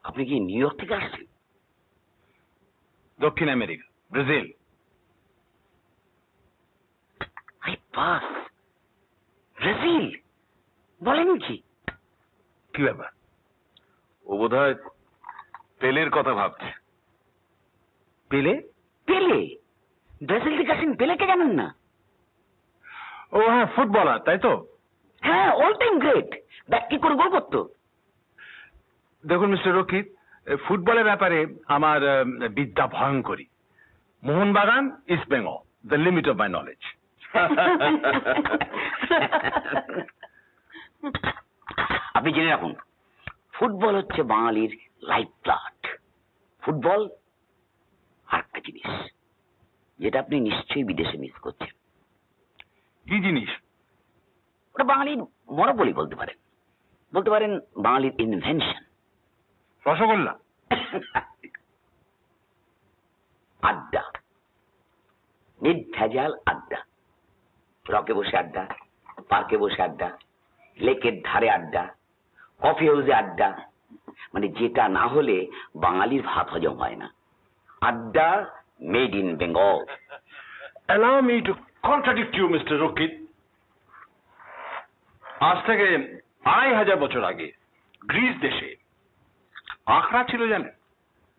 আপনি কি new York থেকে আসছেন? দক্ষিণ আমেরিকা, ব্রাজিল। বাস, ব্রাজিল বলেন কি? কি ব্যাপার? ও বোধহয় পেলের কথা ভাবছে। পেলে? পেলে? ব্রাজিল থেকে আসেন, পেলেকে জানেন না? ও হ্যাঁ, ফুটবলার, তাই তো? হ্যাঁ, অল টাইম গ্রেট। ব্যাক কি করে গোল করতো? দেখুন মিস্টার রকিত, ফুটবলের ব্যাপারে আমার বিদ্যা ভয়ঙ্করী। Mohun Bagan, East Bengal, the limit of my knowledge. আপনি জেনে রাখুন, ফুটবল হচ্ছে বাঙালির লাইফ ব্লাড। ফুটবল আর একটা জিনিস যেটা আপনি নিশ্চয়ই বিদেশে মিস করছেন। কি জিনিস? ওটা বাঙালির মনোবলি বলতে পারেন, বলতে পারেন বাঙালির ইনভেনশন। রসগোল্লা? আড্ডা, নির্ভেজাল আড্ডা। রকে বসে আড্ডা, পার্কে বসে আড্ডা, লেকের ধারে আড্ডা, কফি হাউসে আড্ডা। মানে যেটা না হলে বাঙালির ভাত হজম হয় না। আড্ডা made in Bengal. Allow me to contradict you, Mr. Rokit. আজ থেকে 2500 বছর আগে গ্রিস দেশে আখড়া ছিল, জানেন?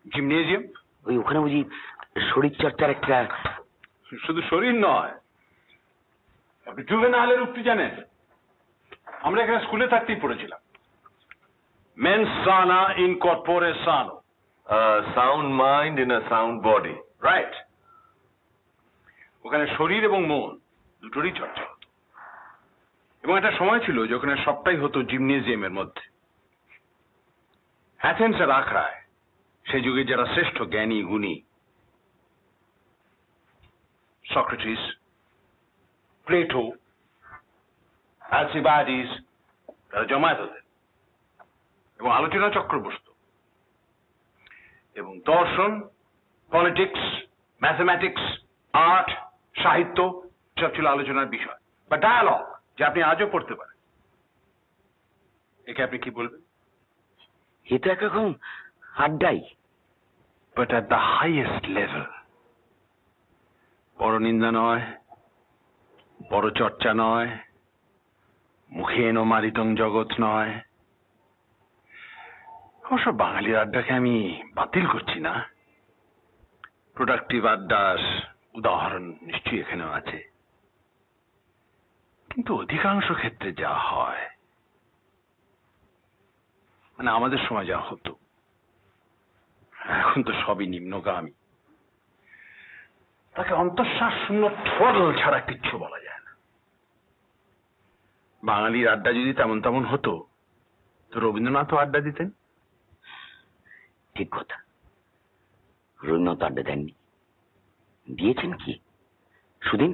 জিমনেজিয়াম। ওই ওখানে বুঝি শরীর চর্চার একটা... শুধু শরীর নয়, আপনি জুভেনাইলের উক্তি জানেন? আমরা এখানে স্কুলে থাকতেই পড়েছিলাম, মেন্স সানা ইন কর্পোরে সানো, sound mind in a sound body. Right. ওখানে শরীর এবং মন দুটোরই চর্চা হতো, এবং একটা সময় ছিল যে ওখানে সবটাই হতো জিমনেজিয়ামের মধ্যে। অ্যাথেন্সের আখড়ায় সেই যুগে যারা শ্রেষ্ঠ জ্ঞানী গুণী, সক্রেটিস, প্লেটো, অ্যালসিবাডিস, তারা জমায়েত হতেন এবং আলোচনা চক্র বসত, এবং দর্শন, পলিটিক্স, ম্যাথমেটিক্স, আর্ট, সাহিত্য সব ছিল আলোচনার বিষয়, বা ডায়ালগ, যে আপনি আজও পড়তে পারেন। একে আপনি কি বলবেন? এ তো একরকম আড্ডাই, but at the highest level. বড় নিন্দা নয়, বড় চর্চা নয়, মুখেন মারিতং জগৎ নয়। অবশ্য বাঙালির আড্ডাকে আমি বাতিল করছি না। প্রোডাক্টিভ আড্ডার উদাহরণ নিশ্চয়ই এখানেও আছে, কিন্তু অধিকাংশ ক্ষেত্রে যা হয়, মানে আমাদের সময় যা হতো, এখন তো সবই নিম্নগামী। তাকে অন্তঃশ্বাস শূন্য ঠোঁট ছাড়া কিচ্ছু বলা যায় না। বাঙালির আড্ডা যদি তেমন তেমন হতো, তো রবীন্দ্রনাথও আড্ডা দিতেন। ঠিক কথা, রবীন্দ্রনাথ আড্ডা দেননি, দিয়েছেন কি সুদিন?